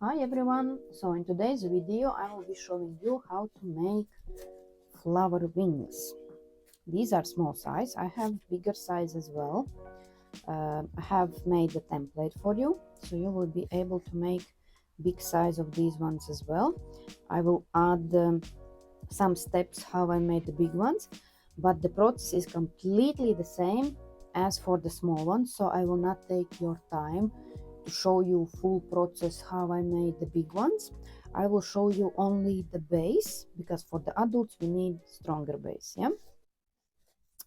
Hi everyone, so in today's video I will be showing you how to make flower wings. These are small size, I have bigger size as well. I have made a template for you, so you will be able to make big size of these ones as well. I will add some steps how I made the big ones, but the process is completely the same as for the small ones, so I will not take your time to show you full process how I made the big ones. I will show you only the base, because for the adults we need stronger base, yeah.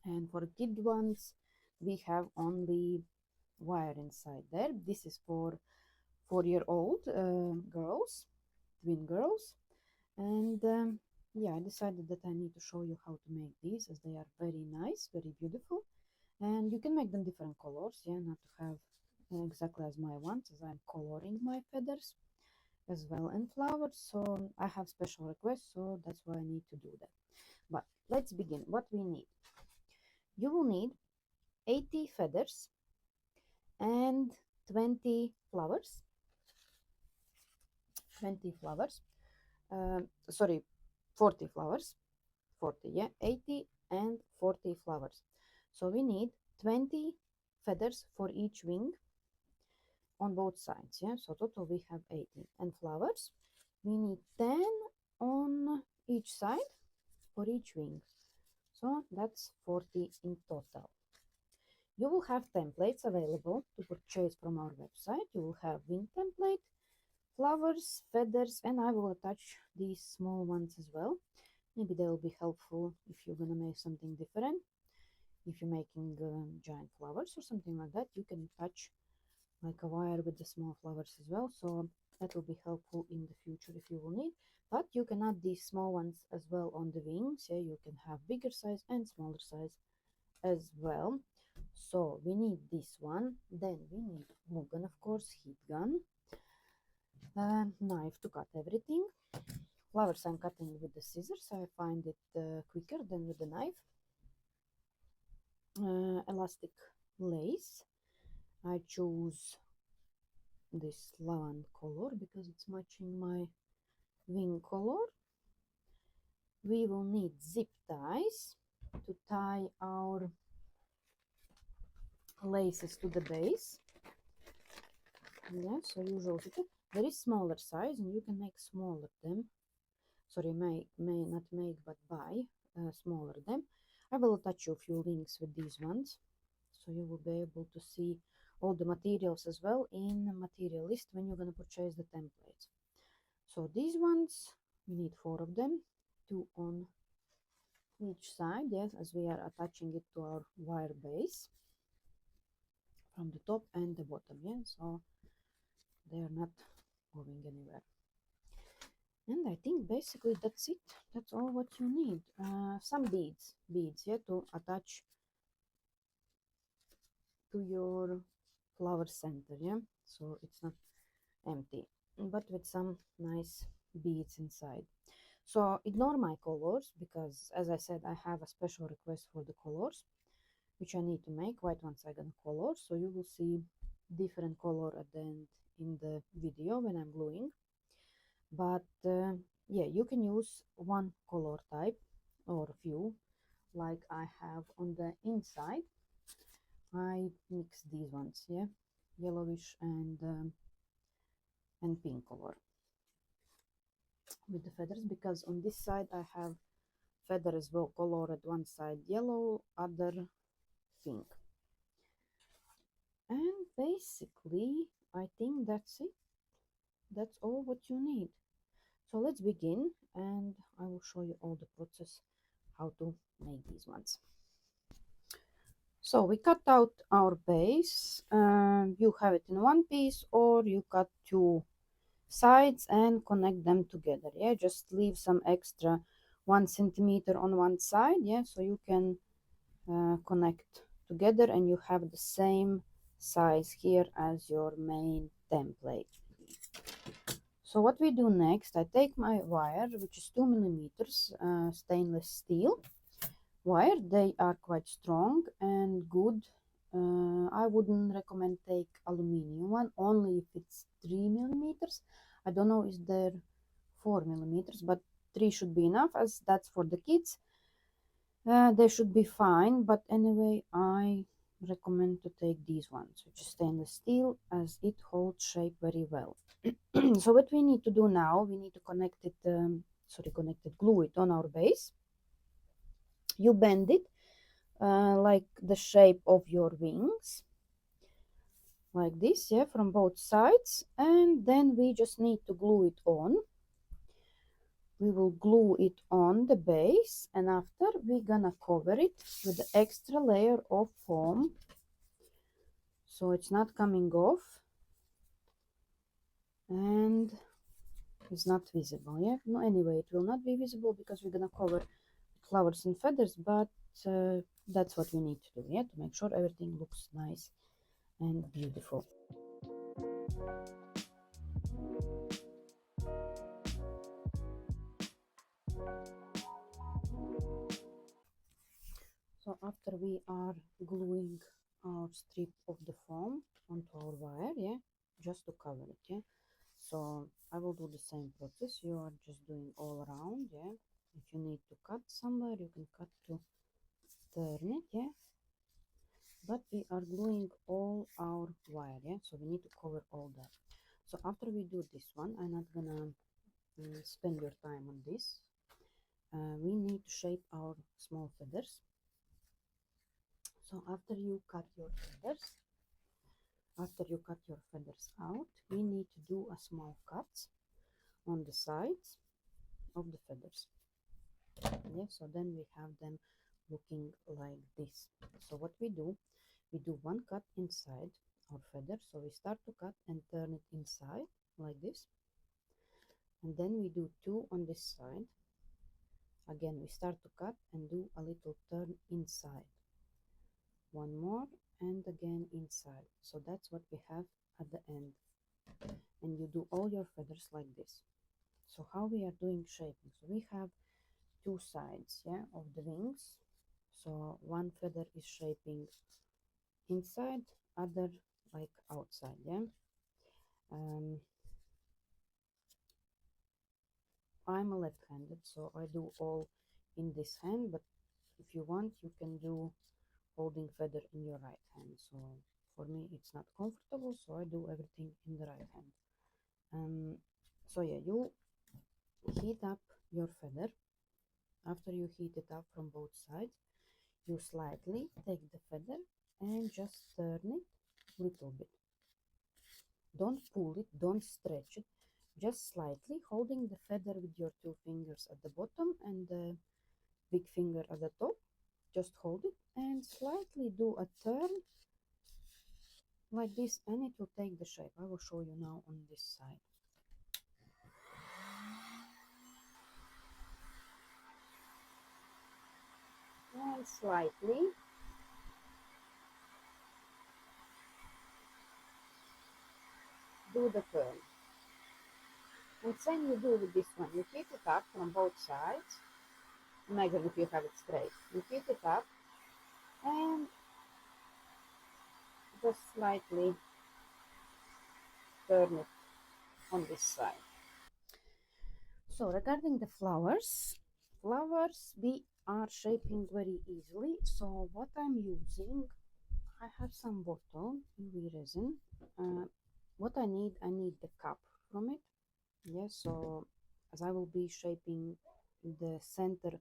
And for the kid ones we have only wire inside there. This is for 4-year-old girls, twin girls. And yeah, I decided that I need to show you how to make these, as they are very nice, very beautiful, and you can make them different colors, yeah, not to have exactly as my ones, as I'm coloring my feathers as well and flowers. So I have special requests, so that's why I need to do that. But let's begin. What we need: you will need 80 feathers and 20 flowers. 20 flowers, sorry, 40 flowers. 40, yeah, 80 and 40 flowers. So we need 20 feathers for each wing on both sides, yeah. So total we have 80, and flowers we need 10 on each side for each wing, so that's 40 in total. You will have templates available to purchase from our website. You will have wing template, flowers, feathers, and I will attach these small ones as well. Maybe they will be helpful if you're gonna make something different. If you're making giant flowers or something like that, you can attach like a wire with the small flowers as well, so that will be helpful in the future if you will need. But you can add these small ones as well on the wings, yeah. You can have bigger size and smaller size as well. So we need this one, then we need glue gun, of course, heat gun, knife to cut everything. Flowers I'm cutting with the scissors, I find it quicker than with the knife. Elastic lace, I choose this lavender color because it's matching my wing color. We will need zip ties to tie our laces to the base, yeah. So usual zip, there is smaller size and you can make smaller them, sorry, may not make but buy smaller them. I will attach you a few links with these ones, so you will be able to see all the materials as well in the material list when you're going to purchase the templates. So these ones we need 4 of them, 2 on each side, yes, as we are attaching it to our wire base from the top and the bottom, yeah, so they are not going anywhere. And I think basically that's it. That's all what you need. Some beads, yeah, to attach to your flower center, yeah, so it's not empty, but with some nice beads inside. So ignore my colors, because as I said, I have a special request for the colors which I need to make. White ones I'm gonna color, so you will see different color at the end in the video when I'm gluing. But yeah, you can use one color type or few, like I have on the inside. I mix these ones, yeah, yellowish and pink color with the feathers, because on this side I have feather as well, color at one side yellow, other pink. And basically I think that's it. That's all what you need. So let's begin, and I will show you all the process how to make these ones. So we cut out our base. You have it in one piece, or you cut 2 sides and connect them together, yeah. Just leave some extra 1 centimeter on one side, yeah, so you can connect together and you have the same size here as your main template. So what we do next, I take my wire, which is 2 millimeters stainless steel wire. They are quite strong and good. I wouldn't recommend take aluminum one, only if it's 3 millimeters. I don't know is there 4 millimeters, but 3 should be enough, as that's for the kids. They should be fine, but anyway, I recommend to take these ones, which is stainless steel, as it holds shape very well. So what we need to do now, we need to connect it, glue it on our base. You bend it like the shape of your wings, like this, yeah, from both sides, and then we just need to glue it on. We will glue it on the base, and after we're gonna cover it with the extra layer of foam, so it's not coming off and it's not visible. Yeah, no, anyway, it will not be visible because we're gonna cover flowers and feathers, but that's what we need to do, yeah, to make sure everything looks nice and beautiful. So after we are gluing our strip of the foam onto our wire, yeah, just to cover it, yeah. So I will do the same process. You are just doing all around, yeah. If you need to cut somewhere, you can cut to turn it, yeah. But we are gluing all our wire, yeah. So we need to cover all that. So after we do this one, I'm not gonna spend your time on this. We need to shape our small feathers. So after you cut your feathers, out, we need to do a small cut on the sides of the feathers. Yeah, so then we have them looking like this. So what we do one cut inside our feather. So we start to cut and turn it inside like this, and then we do two on this side. Again, we start to cut and do a little turn inside, one more, and again inside. So that's what we have at the end, and you do all your feathers like this. So how we are doing shaping, so we have two sides, yeah, of the wings. So one feather is shaping inside, other like outside, yeah. I'm a left-handed, so I do all in this hand, but if you want, you can do holding feather in your right hand. So for me it's not comfortable, so I do everything in the right hand. So yeah, you heat up your feather. After you heat it up from both sides, you slightly take the feather and just turn it little bit. Don't pull it, don't stretch it, just slightly, holding the feather with your two fingers at the bottom and the big finger at the top. Just hold it and slightly do a turn like this, and it will take the shape. I will show you now on this side. And slightly do the turn. And same you do with this one. You heat it up from both sides. Imagine if you have it straight. You heat it up and just slightly turn it on this side. So regarding the flowers we are shaping very easily. So what I'm using, I have some bottle UV resin. What I need the cup from it. Yes, so as I will be shaping the center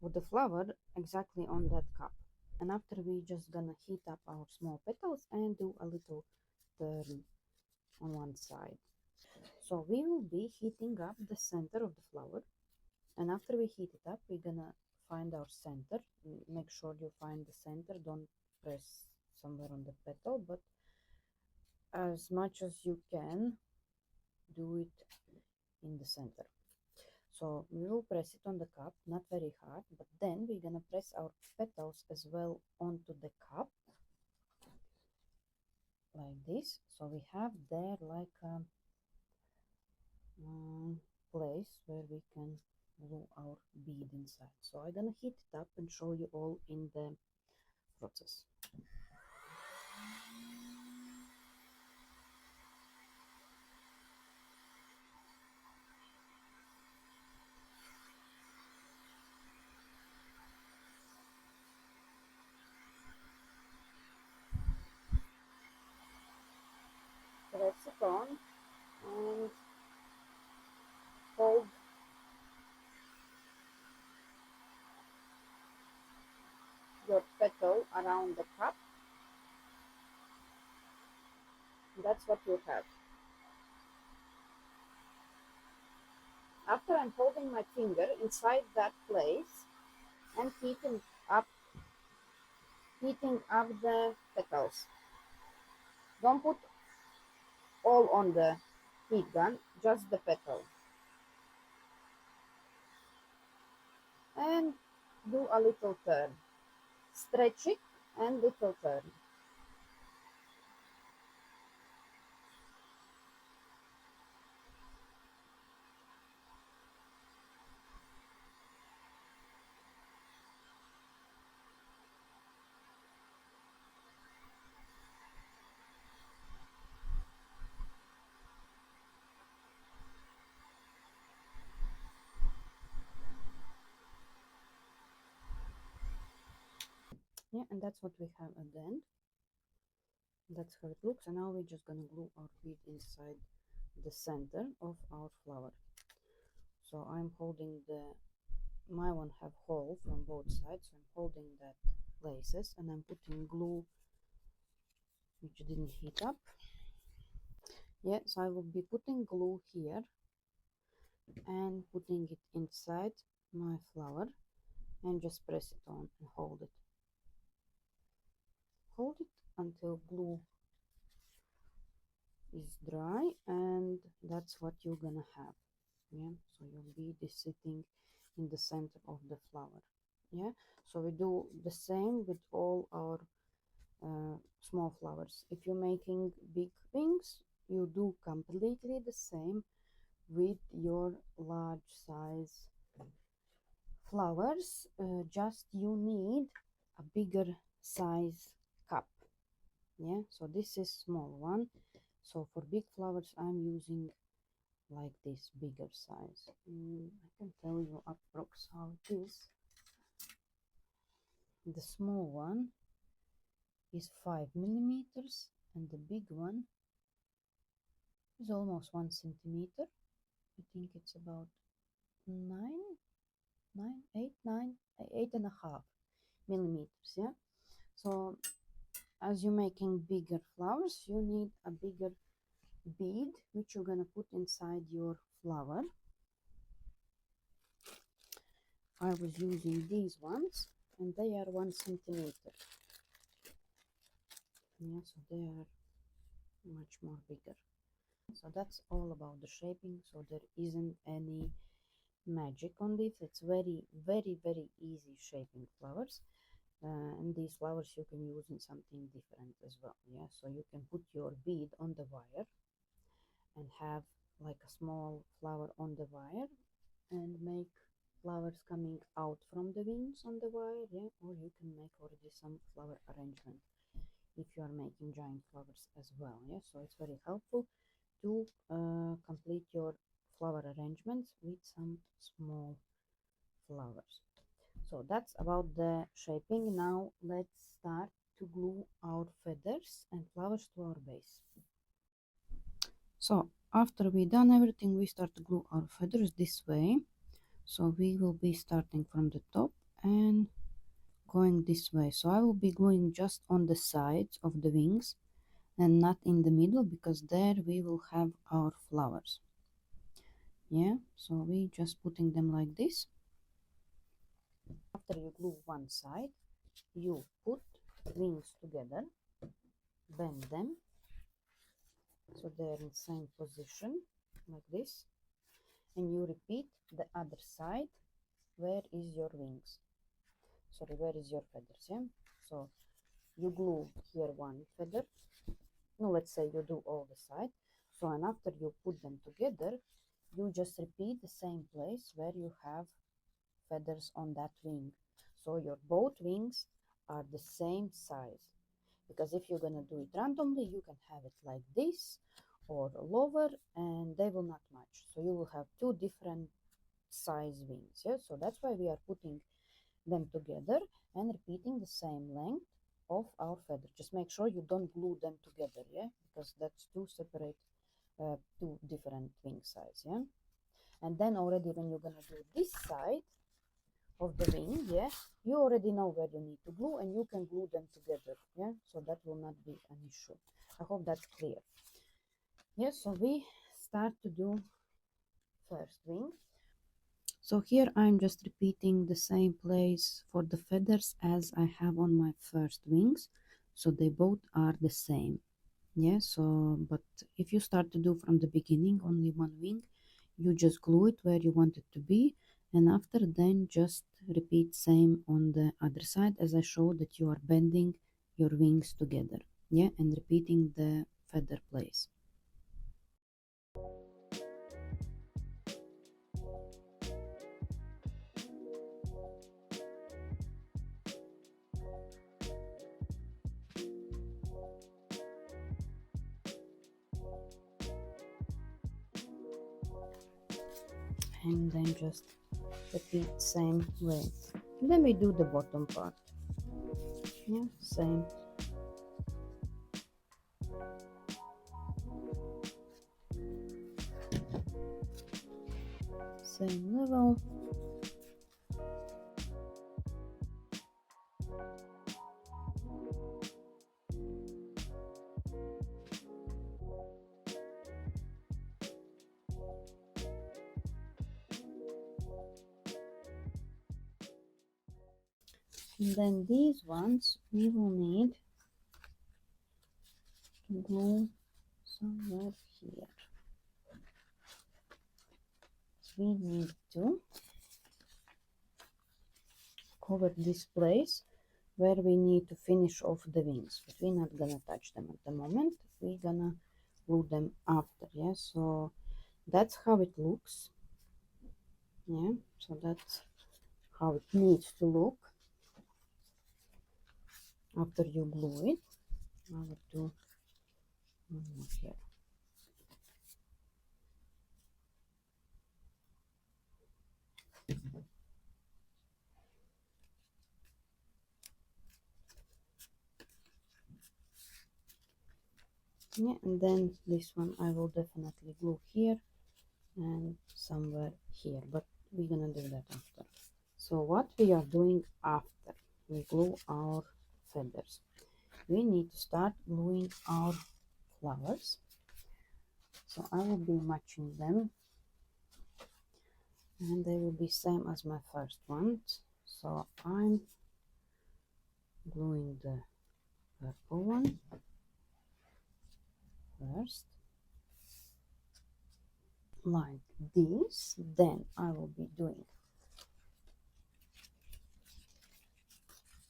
of the flower exactly on that cup. And after we just gonna heat up our small petals and do a little turn on one side. So we will be heating up the center of the flower, and after we heat it up, we're gonna find our center. Make sure you find the center, don't press somewhere on the petal, but as much as you can, do it in the center. So we will press it on the cup, not very hard, but then we're gonna press our petals as well onto the cup like this. So we have there like a place where we can glue our bead inside. So I'm gonna heat it up and show you all in the process. petal around the cup, that's what you have. After I'm holding my finger inside that place and heating up the petals. Don't put all on the heat gun, just the petal. And do a little turn. Stretch it and little turn. Yeah, and that's what we have at the end. That's how it looks. And now we're just gonna glue our bead inside the center of our flower. So I'm holding my one have hole from both sides, so I'm holding that laces and I'm putting glue which didn't heat up. Yeah, so I will be putting glue here and putting it inside my flower and just press it on and hold it. Hold it until glue is dry, and that's what you're gonna have. Yeah, so your bead is sitting in the center of the flower. Yeah, so we do the same with all our small flowers. If you're making big wings, you do completely the same with your large size flowers. Just you need a bigger size cup. Yeah, so this is small one. So for big flowers I'm using like this bigger size. I can tell you approx how it is. The small one is 5 millimeters and the big one is almost 1 centimeter. I think it's about 8.5 millimeters. Yeah, so as you're making bigger flowers, you need a bigger bead which you're gonna put inside your flower. I was using these ones and they are 1 centimeter. Yeah, so they are much more bigger. So that's all about the shaping. So there isn't any magic on this. It's very easy shaping flowers. And these flowers you can use in something different as well. Yeah, so you can put your bead on the wire and have like a small flower on the wire and make flowers coming out from the wings on the wire. Yeah, or you can make already some flower arrangement if you are making giant flowers as well. Yeah, so it's very helpful to complete your flower arrangements with some small flowers. So that's about the shaping. Now let's start to glue our feathers and flowers to our base. So after we done everything, we start to glue our feathers this way. So we will be starting from the top and going this way. So I will be gluing just on the sides of the wings and not in the middle, because there we will have our flowers. Yeah, so we just putting them like this. After you glue one side, you put wings together, bend them so they're in the same position like this, and you repeat the other side. Where is your wings? Sorry, where is your feathers? Yeah, so you glue here one feather. No, let's say you do all the side. So, and after you put them together, you just repeat the same place where you have feathers on that wing. So your both wings are the same size, because if you're gonna do it randomly, you can have it like this or lower and they will not match. So you will have two different size wings. Yeah, so that's why we are putting them together and repeating the same length of our feather. Just make sure you don't glue them together, yeah, because that's two separate two different wing size. Yeah, and then already when you're gonna do this side, of the wing, yeah, you already know where you need to glue, and you can glue them together, yeah, so that will not be an issue. I hope that's clear. Yeah, so we start to do first wing. So here I'm just repeating the same place for the feathers as I have on my first wings, so they both are the same. Yeah, so but if you start to do from the beginning only one wing, you just glue it where you want it to be, and after then just repeat same on the other side, as I showed that you are bending your wings together, yeah, and repeating the feather place. And then just repeat same way. And then we do the bottom part, yeah, same level. And then these ones we will need to glue somewhere here. We need to cover this place where we need to finish off the wings, but we're not gonna touch them at the moment. We're gonna glue them after, yeah, so that's how it looks, yeah, so that's how it needs to look after you glue it. I will do one more here. Yeah, and then this one I will definitely glue here and somewhere here, but we're gonna do that after. So what we are doing after we glue our feathers, we need to start gluing our flowers. So I will be matching them, and they will be same as my first ones. So I'm gluing the purple one first, like this. Then I will be doing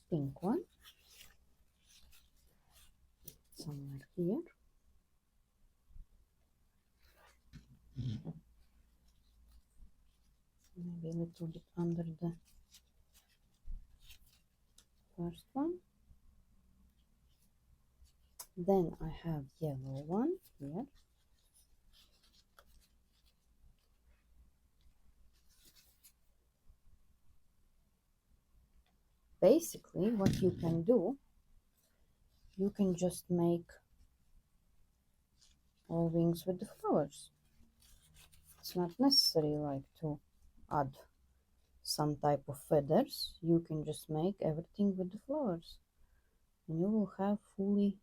pink one somewhere here. Maybe a little bit under the first one. Then I have yellow one here. Basically, what you can do, you can just make all wings with the flowers. It's not necessary like to add some type of feathers. You can just make everything with the flowers, and you will have fully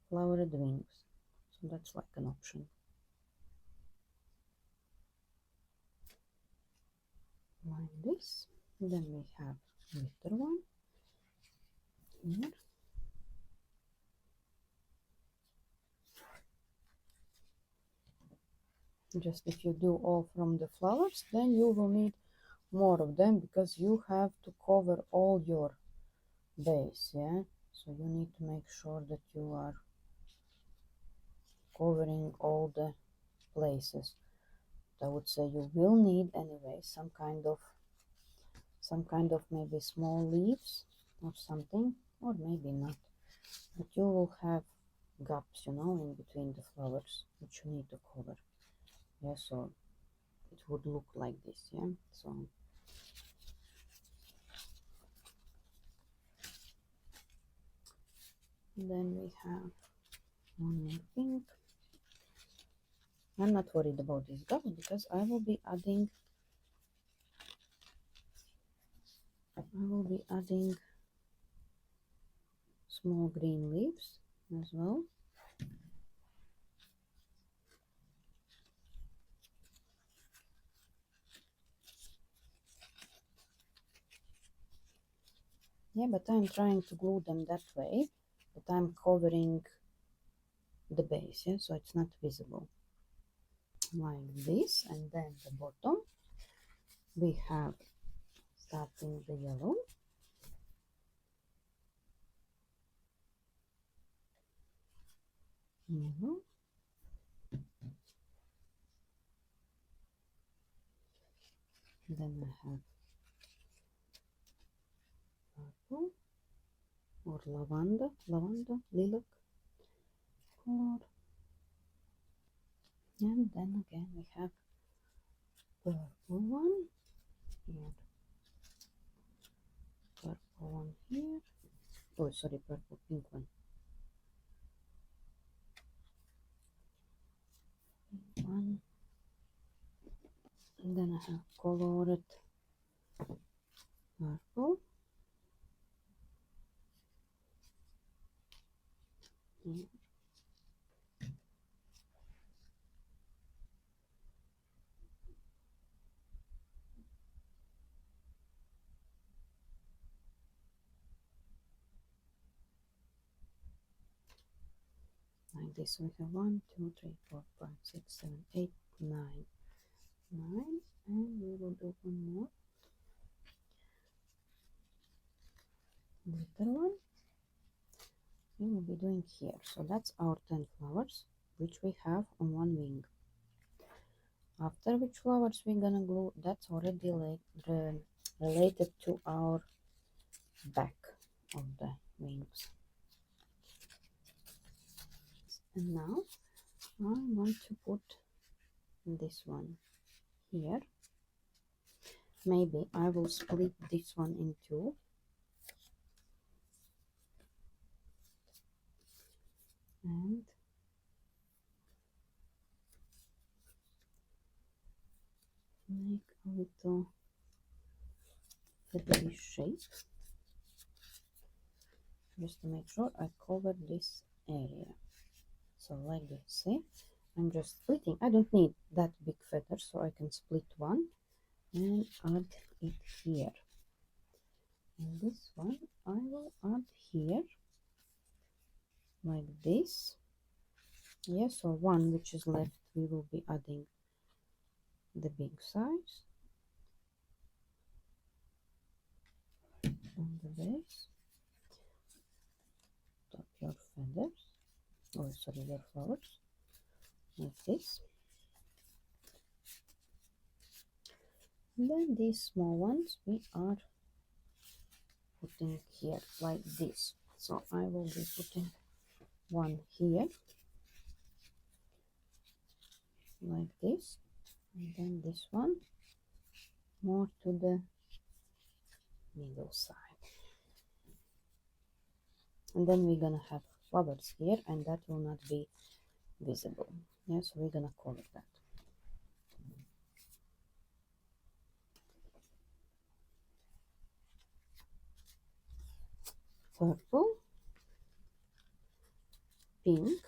flowered wings. So that's like an option. Like this. Then we have glitter one here. Just if you do all from the flowers, then you will need more of them because you have to cover all your base, yeah, so you need to make sure that you are covering all the places. I would say you will need anyway some kind of maybe small leaves or something, or maybe not, but you will have gaps, you know, in between the flowers which you need to cover, yeah, so it would look like this, yeah, so then we have one more pink. I'm not worried about these gaps because I will be adding I will be adding small green leaves as well. Yeah, but I'm trying to glue them that way, but I'm covering the base, yeah, so it's not visible. Like this, and then the bottom we have starting the yellow. Yellow. Then I have purple or lavender, lilac color. And then again we have purple one here, purple one here. Oh, sorry, purple, pink one. Pink one. And then I have colored purple here. Like this, we have 1, 2, 3, 4, 5, 6, 7, 8, 9, 9, and we will do one more little one. We will be doing here. So that's our 10 flowers, which we have on one wing. After which flowers we're gonna glue, that's already related to our back of the wings. And now I want to put this one here. Maybe I will split this one in two. And make a little feathery shape. Just to make sure I cover this area. So like this, see? I'm just splitting. I don't need that big feather, so I can split one and add it here. And this one I will add here, like this. Yeah, so one which is left, we will be adding the big size on the base. Top your feathers, or sorry, your flowers, like this. And then these small ones we are putting here like this. So I will be putting one here like this, and then this one more to the middle side. And then we're gonna have flowers here, and that will not be visible. Yeah, so we're gonna cover that. Purple, pink,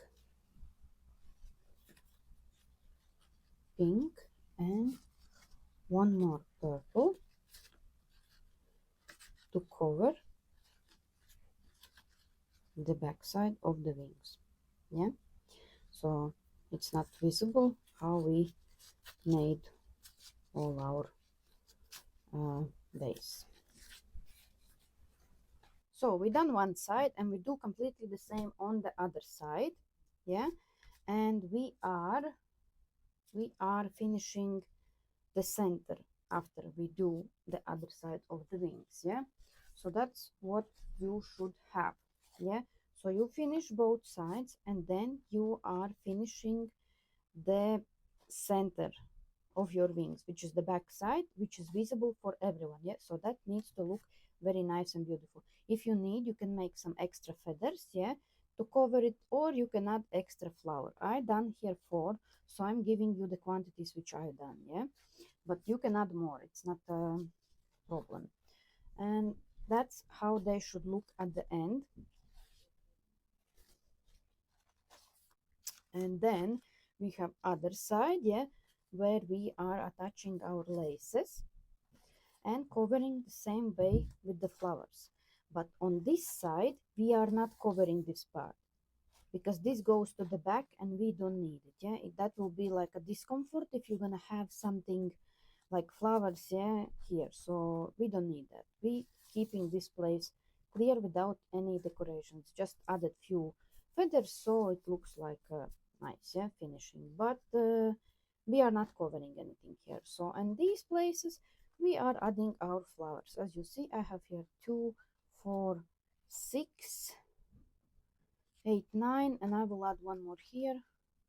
pink, and one more purple to cover the back side of the wings. Yeah, so it's not visible how we made all our base. So we done one side, and we do completely the same on the other side. Yeah, and we are finishing the center after we do the other side of the wings. Yeah, so that's what you should have. Yeah, so you finish both sides, and then you are finishing the center of your wings, which is the back side, which is visible for everyone. Yeah, so that needs to look very nice and beautiful. If you need, you can make some extra feathers, yeah, to cover it, or you can add extra flower. I done here 4, so I'm giving you the quantities which I done. Yeah, but you can add more, it's not a problem. and that's how they should look at the end. And then we have other side, yeah, where we are attaching our laces and covering the same way with the flowers. But on this side we are not covering this part because this goes to the back and we don't need it. Yeah, that will be like a discomfort if you're gonna have something like flowers, yeah, here. So we don't need that. We keeping this place clear without any decorations, just added few feathers so it looks like nice, yeah, finishing. But we are not covering anything here. So in these places we are adding our flowers. As you see, I have here 2, 4, 6, 8, 9, and I will add one more here,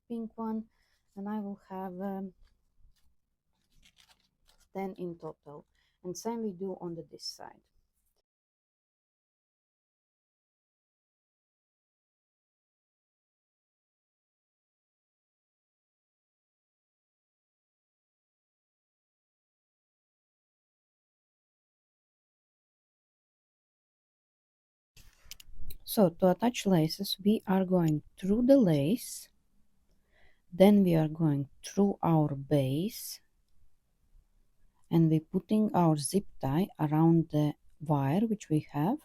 pink one, and I will have 10 in total. And same we do on this side. So to attach laces, we are going through the lace, then we are going through our base, and we putting our zip tie around the wire which we have,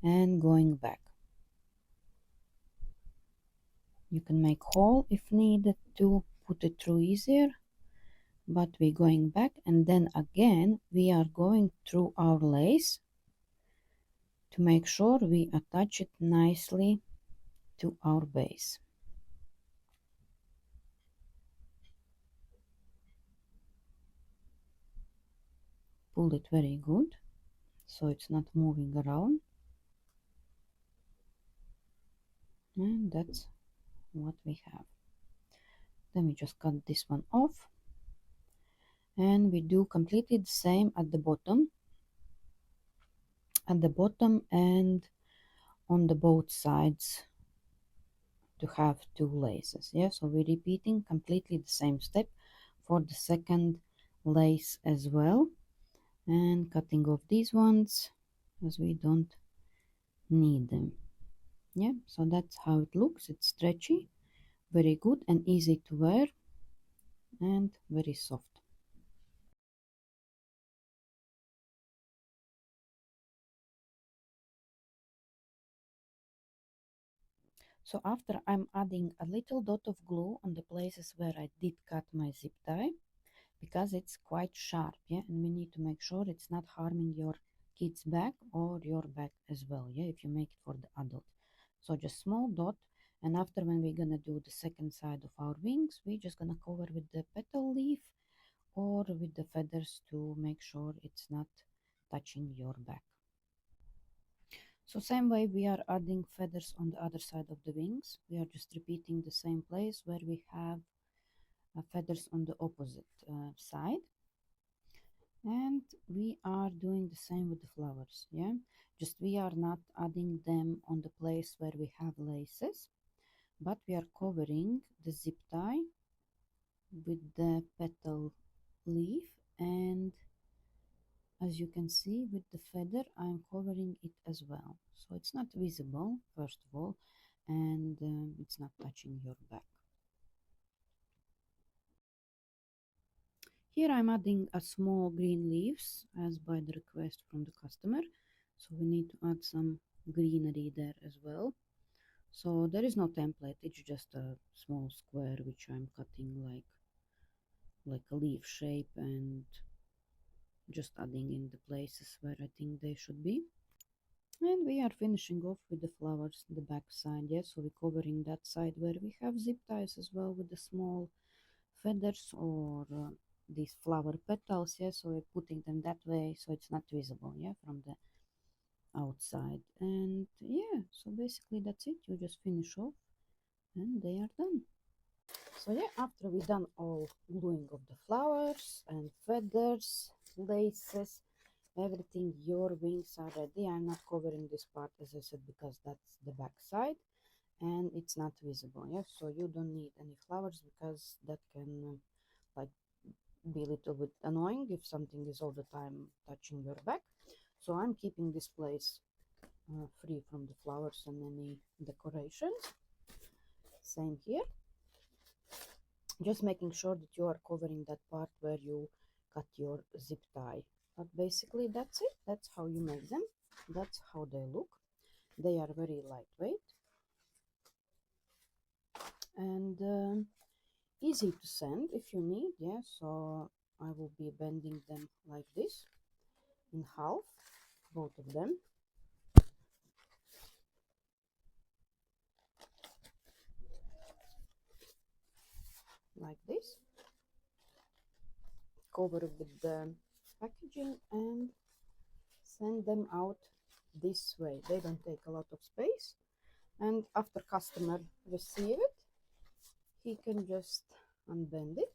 and going back. You can make hole if needed to put it through easier, but we're going back, and then again we are going through our lace to make sure we attach it nicely to our base. Pull it very good so it's not moving around, and that's what we have. Then we just cut this one off, and we do completely the same at the bottom and on the both sides to have two laces. Yeah, so we're repeating completely the same step for the second lace as well, and cutting off these ones as we don't need them. Yeah, so that's how it looks. It's stretchy, very good and easy to wear, and very soft. So after I'm adding a little dot of glue on the places where I did cut my zip tie, because it's quite sharp, yeah, and we need to make sure it's not harming your kid's back or your back as well, yeah, if you make it for the adult. So just small dot, and after when we're gonna do the second side of our wings, we're just gonna cover with the petal leaf or with the feathers to make sure it's not touching your back. So same way we are adding feathers on the other side of the wings. We are just repeating the same place where we have feathers on the opposite side. And we are doing the same with the flowers, yeah, just we are not adding them on the place where we have laces, but we are covering the zip tie with the petal leaf, and as you can see with the feather I'm covering it as well, so it's not visible first of all, and it's not touching your back. Here I'm adding a small green leaves as by the request from the customer, so we need to add some greenery there as well. So there is no template, it's just a small square which I'm cutting like a leaf shape, and just adding in the places where I think they should be. And we are finishing off with the flowers the back side, yes, so we're covering that side where we have zip ties as well with the small feathers or these flower petals, yeah, so we're putting them that way so it's not visible, yeah, from the outside. And yeah, so basically that's it. You just finish off and they are done. So yeah, after we done all gluing of the flowers and feathers, laces, everything, your wings are ready. I'm not covering this part as I said because that's the back side and it's not visible, yeah, so you don't need any flowers because that can like be a little bit annoying if something is all the time touching your back. So I'm keeping this place free from the flowers and any decorations. Same here. Just making sure that you are covering that part where you cut your zip tie. But basically that's it. That's how you make them. That's how they look. They are very lightweight and easy to sand if you need. Yeah, so I will be bending them like this in half, both of them. Like this. Cover with the packaging and send them out this way. They don't take a lot of space, and after customer receive it, he can just unbend it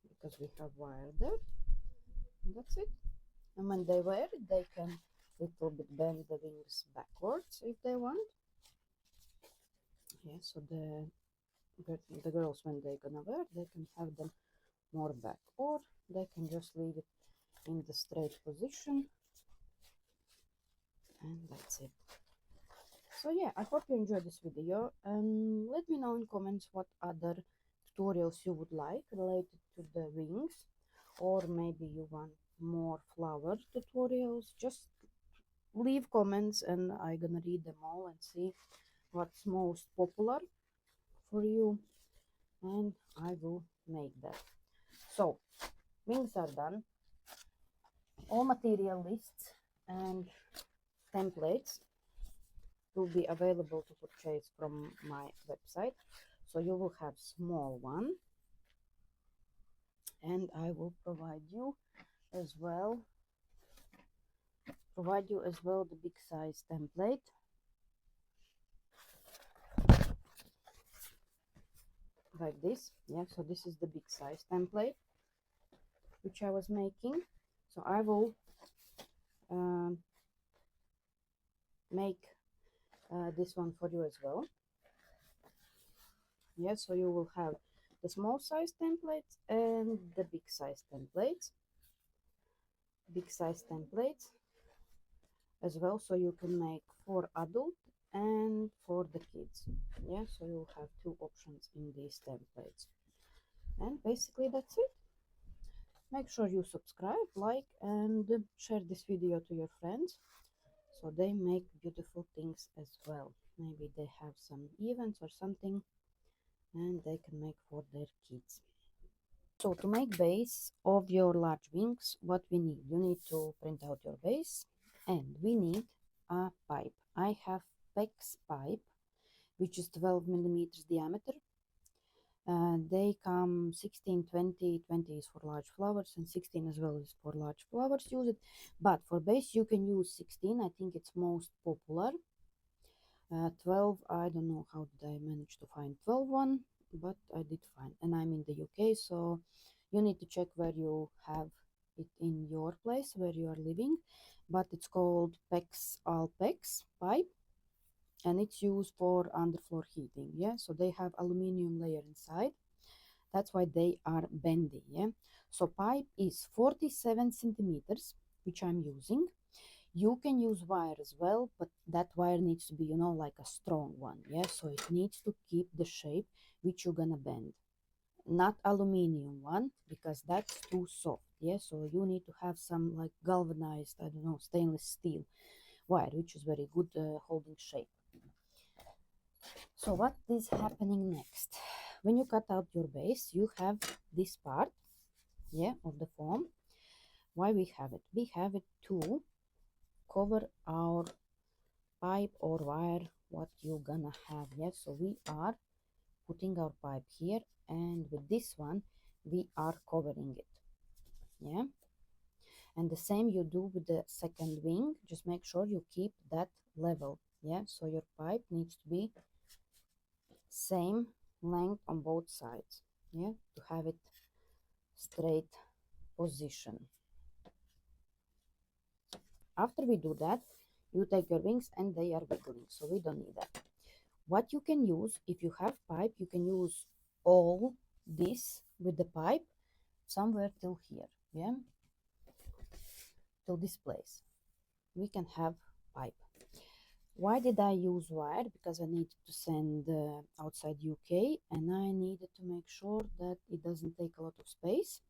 because we have wire there. And that's it. And when they wear it, they can little bit bend the wings backwards if they want. Yeah, so the girls, when they're gonna wear, they can have them more back, or they can just leave it in the straight position, and that's it. So yeah, I hope you enjoyed this video, and let me know in comments what other tutorials you would like related to the wings, or maybe you want more flower tutorials. Just leave comments and I'm gonna read them all and see what's most popular for you, and I will make that. So wings are done. All material lists and templates will be available to purchase from my website. So you will have small one, and I will provide you as well the big size template. Like this. Yeah, so this is the big size template which I was making. So I will make this one for you as well. Yeah, so you will have the small size templates and the big size templates. Big size templates as well, so you can make for adult and for the kids. Yeah, so you'll have two options in these templates. And basically that's it. Make sure you subscribe, like, and share this video to your friends so they make beautiful things as well. Maybe they have some events or something and they can make for their kids. So to make base of your large wings, what we need? You need to print out your base, and we need a pipe. I have PEX pipe, which is 12 millimeters diameter. They come 16, 20. 20 is for large flowers, and 16 as well is for large flowers. Use it, but for base you can use 16. I think it's most popular. 12, I don't know how did I manage to find 12 one, but I did find, and I'm in the UK, so you need to check where you have it in your place where you are living. But it's called PEX Alpex pipe, and it's used for underfloor heating. Yeah, so they have aluminium layer inside, that's why they are bendy. Yeah, so pipe is 47 centimeters, which I'm using. You can use wire as well, but that wire needs to be, you know, like a strong one. Yeah, so it needs to keep the shape which you're gonna bend, not aluminium one, because that's too soft. Yeah, so you need to have some like galvanized, I don't know, stainless steel wire, which is very good holding shape. So what is happening next? When you cut out your base, you have this part, yeah, of the foam. Why we have it? We have it to cover our pipe or wire, what you gonna have. Yeah, so we are putting our pipe here, and with this one we are covering it. Yeah, and the same you do with the second wing. Just make sure you keep that level. Yeah, so your pipe needs to be same length on both sides. Yeah, to have it straight position. After we do that, you take your wings and they are wiggling, so we don't need that. What you can use, if you have pipe, you can use all this with the pipe somewhere till here. Yeah, this place we can have pipe. Why did I use wire? Because I needed to send outside UK, and I needed to make sure that it doesn't take a lot of space,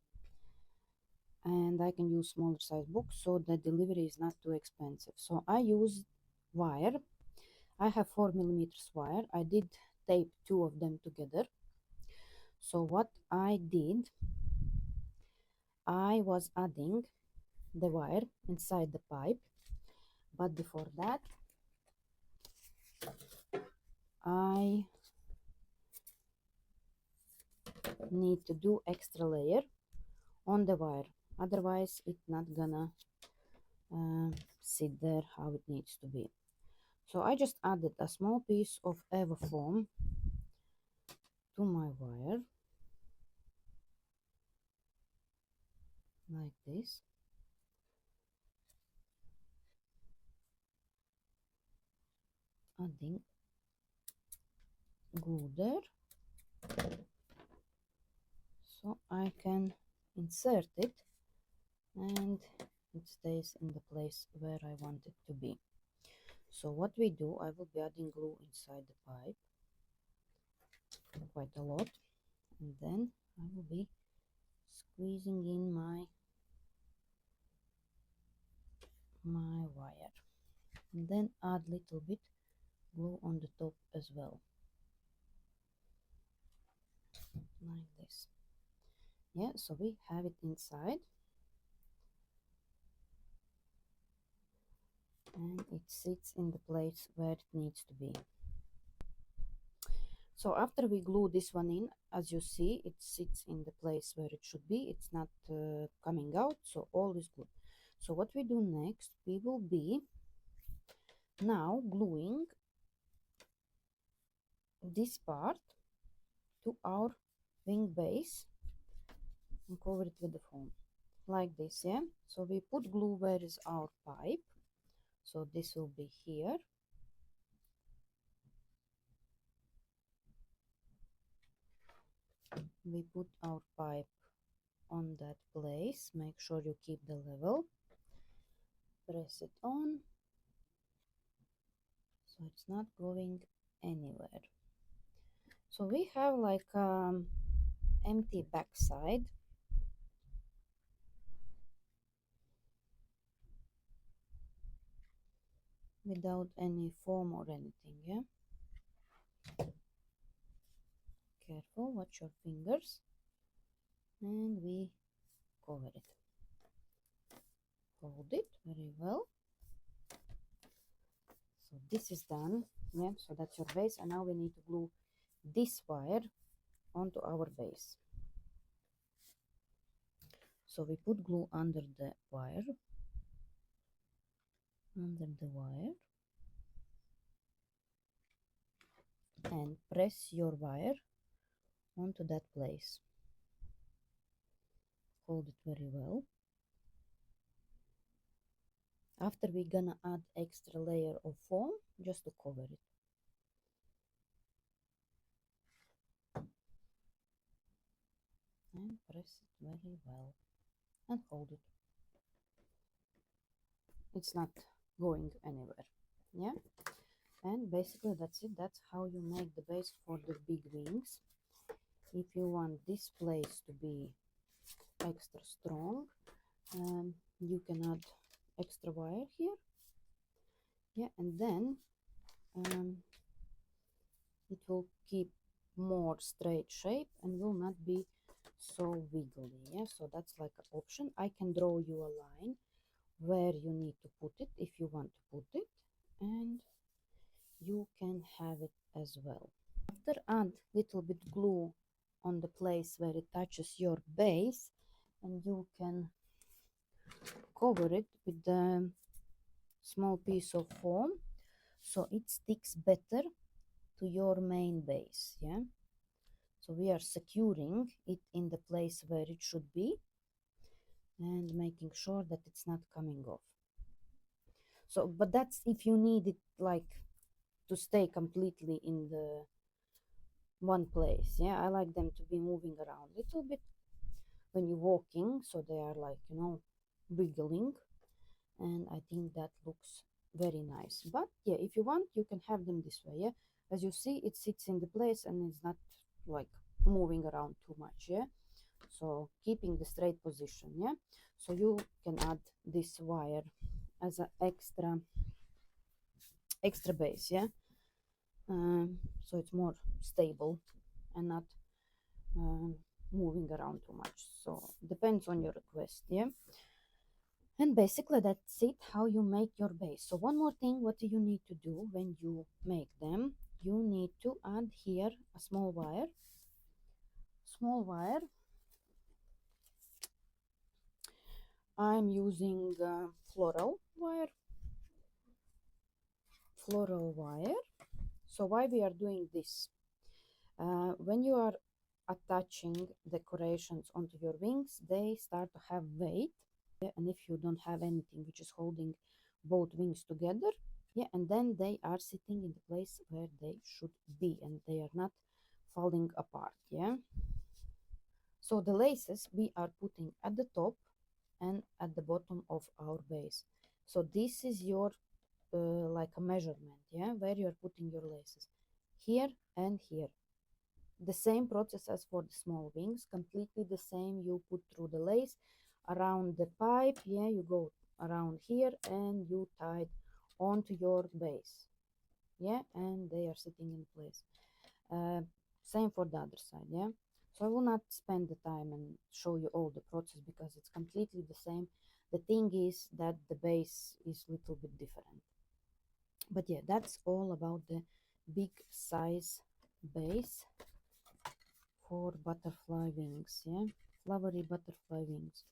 and I can use smaller size books so the delivery is not too expensive. So I used wire. I have 4mm wire. I did tape 2 of them together. So what I did, I was adding the wire inside the pipe, but before that I need to do extra layer on the wire, otherwise it's not gonna sit there how it needs to be. So I just added a small piece of Eva foam to my wire like this, adding glue there so I can insert it and it stays in the place where I want it to be. So what we do, I will be adding glue inside the pipe quite a lot, and then I will be squeezing in my wire, and then add little bit glue on the top as well, like this. Yeah, so we have it inside and it sits in the place where it needs to be. So after we glue this one in, as you see, it sits in the place where it should be. It's not coming out, so all is good. So what we do next, we will be now gluing this part to our wing base and cover it with the foam like this. Yeah, so we put glue where is our pipe, so this will be here. We put our pipe on that place, make sure you keep the level, press it on so it's not going anywhere. So we have like empty backside, without any foam or anything. Yeah, careful, watch your fingers, and we cover it, hold it very well. So this is done. Yeah, so that's your base, and now we need to glue this wire onto our base. So we put glue under the wire, and press your wire onto that place. Hold it very well. After we're gonna add extra layer of foam just to cover it. And press it very well and hold it. It's not going anywhere. Yeah, and basically that's it. That's how you make the base for the big wings. If you want this place to be extra strong, you can add extra wire here. Yeah, and then it will keep more straight shape and will not be so wiggly. Yeah, so that's like an option. I can draw you a line where you need to put it if you want to put it, and you can have it as well. After add little bit glue on the place where it touches your base, and you can cover it with the small piece of foam so it sticks better to your main base. Yeah, so we are securing it in the place where it should be and making sure that it's not coming off. So but that's if you need it like to stay completely in the one place. Yeah, I like them to be moving around a little bit when you're walking, so they are like, you know, wiggling. and I think that looks very nice. But yeah, if you want, you can have them this way. Yeah, as you see, it sits in the place and it's not like moving around too much. Yeah, so keeping the straight position. Yeah, so you can add this wire as an extra base. Yeah, so it's more stable and not um, moving around too much. So depends on your request. Yeah, and basically that's it, how you make your base. So one more thing, what you need to do when you make them, you need to add here a small wire. I'm using floral wire. So why we are doing this? When you are attaching decorations onto your wings, they start to have weight. Yeah, and if you don't have anything which is holding both wings together, yeah, and then they are sitting in the place where they should be and they are not falling apart. Yeah, so the laces we are putting at the top and at the bottom of our base. So this is your like a measurement, yeah, where you're putting your laces, here and here. The same process as for the small wings, completely the same. You put through the lace around the pipe, yeah, you go around here and you tie it onto your base, yeah, and they are sitting in place. uh, Same for the other side, yeah. So I will not spend the time and show you all the process because it's completely the same. The thing is that the base is a little bit different. But yeah, that's all about the big size base for butterfly wings, yeah, flowery butterfly wings.